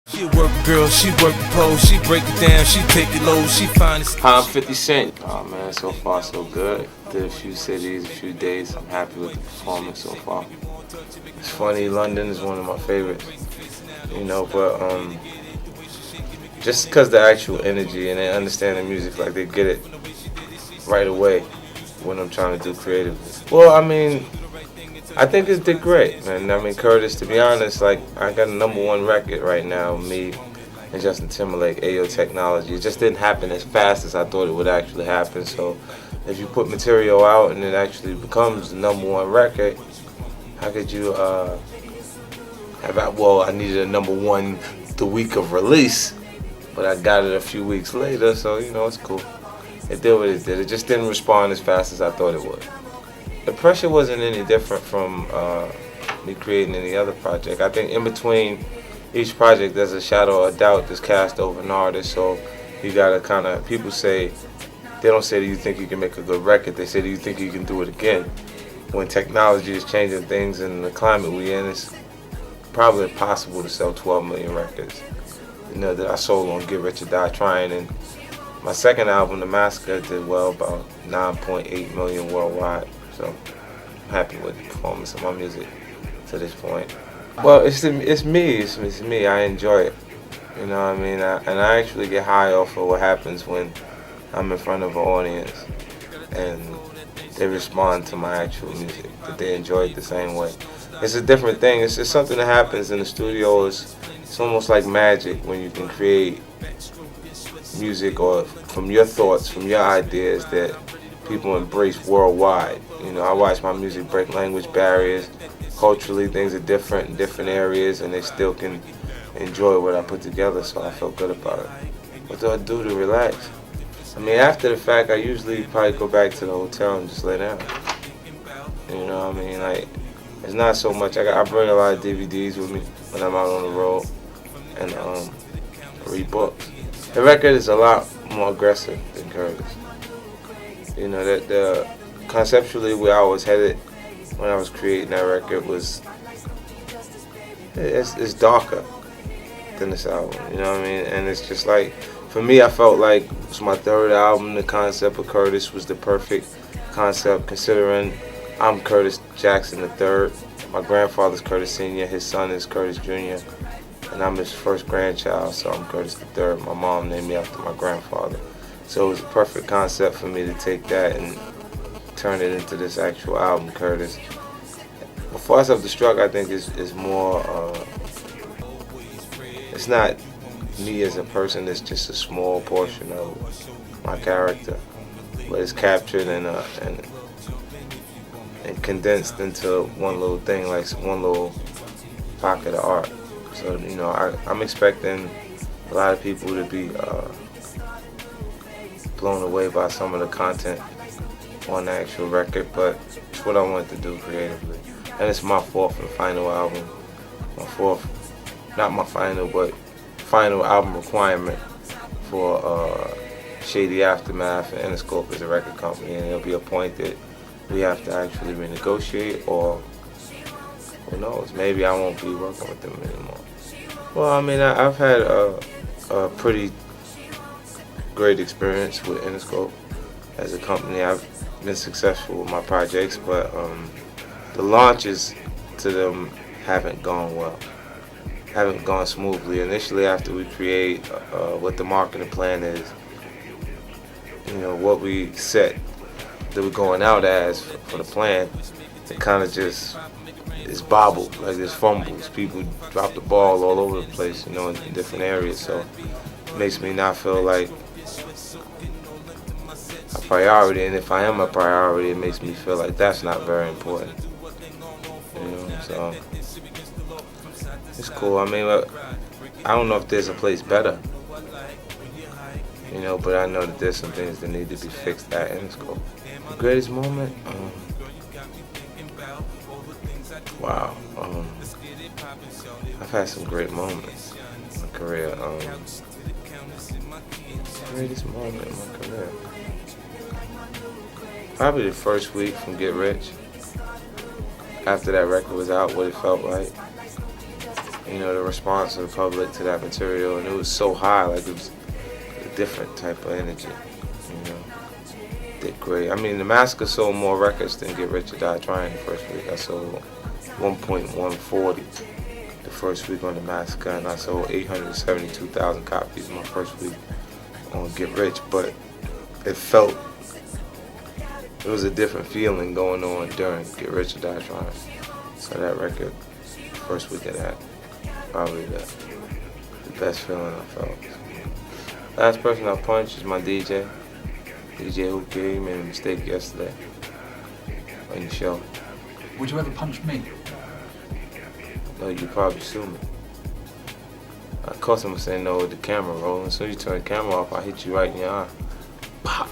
She a work girl, she work the pole, she break it down, she take it low, she find it. Hi, I'm 50 Cent. Oh man, so far so good. Did a few cities, a few days. I'm happy with the performance so far. It's funny, London is one of my favorites, but just because the actual energy and they understand the music, like they get it right away when I'm trying to do creatively. Well, I think it did great, man. Curtis, to be honest, like I got a #1 record right now, me and Justin Timberlake, Ayo Technology. It just didn't happen as fast as I thought it would actually happen. So if you put material out and it actually becomes the #1 record, how could you I needed a #1 the week of release, but I got it a few weeks later, so it's cool. It did what it did. It just didn't respond as fast as I thought it would. The pressure wasn't any different from me creating any other project. I think in between each project there's a shadow of doubt that's cast over an artist, so you gotta people say, they don't say, do you think you can make a good record? They say, do you think you can do it again? When technology is changing things and the climate we in, it's probably impossible to sell 12 million records. That I sold on Get Rich or Die Trying, and my second album, The Massacre, did well, about 9.8 million worldwide. So I'm happy with the performance of my music to this point. Well, it's me. I enjoy it. You know what I mean? And I actually get high off of what happens when I'm in front of an audience and they respond to my actual music, that they enjoy it the same way. It's a different thing. It's just something that happens in the studio. It's almost like magic when you can create music or from your thoughts, from your ideas that people embrace worldwide. I watch my music break language barriers. Culturally, things are different in different areas, and they still can enjoy what I put together, so I felt good about it. What do I do to relax? After the fact, I usually probably go back to the hotel and just lay down. Like, it's not so much. I bring a lot of DVDs with me when I'm out on the road, and read books. The record is a lot more aggressive than Curtis. That conceptually where I was headed when I was creating that record was it's darker than this album. And it's just like, for me, I felt like it was my third album. The concept of Curtis was the perfect concept, considering I'm Curtis Jackson III. My grandfather's Curtis Sr., his son is Curtis Jr., and I'm his first grandchild, so I'm Curtis III. My mom named me after my grandfather. So it was a perfect concept for me to take that and turn it into this actual album, Curtis. Before Self-Destruct, I think is more, it's not me as a person, it's just a small portion of my character, but it's captured and condensed into one little thing, like one little pocket of art. So, I'm expecting a lot of people to be blown away by some of the content on the actual record, but it's what I wanted to do creatively. And it's my fourth and final album. Not my final, but final album requirement for Shady Aftermath, and Interscope is a record company, and there'll be a point that we have to actually renegotiate, or who knows, maybe I won't be working with them anymore. Well, I've had a pretty great experience with Interscope as a company. I've been successful with my projects, but the launches to them haven't gone well, haven't gone smoothly. Initially, after we create what the marketing plan is, what we set that we're going out as for the plan, it kind of just is bobbled, like there's fumbles. People drop the ball all over the place, in different areas. So it makes me not feel like a priority, and if I am a priority, it makes me feel like that's not very important. So it's cool. I don't know if there's a place better, but I know that there's some things that need to be fixed at Interscope. The greatest moment? Wow. I've had some great moments in my career. Greatest moment in my career? Probably the first week from Get Rich. After that record was out, what it felt like. you know, the response of the public to that material, and it was so high, like it was a different type of energy, you know. Did great. I mean, the Massacre sold more records than Get Rich or Die Trying the first week. I sold 1.140 the first week on the Massacre, and I sold 872,000 copies my first week on Get Rich, but it was a different feeling going on during Get Rich or Die Trying. So that record, first week of that, probably the best feeling I felt. Last person I punched is my DJ who he made a mistake yesterday on the show. Would you ever punch me? No, you'd probably sue me. Of course I'm gonna say no with the camera rolling. As soon as you turn the camera off, I hit you right in your eye. Pop!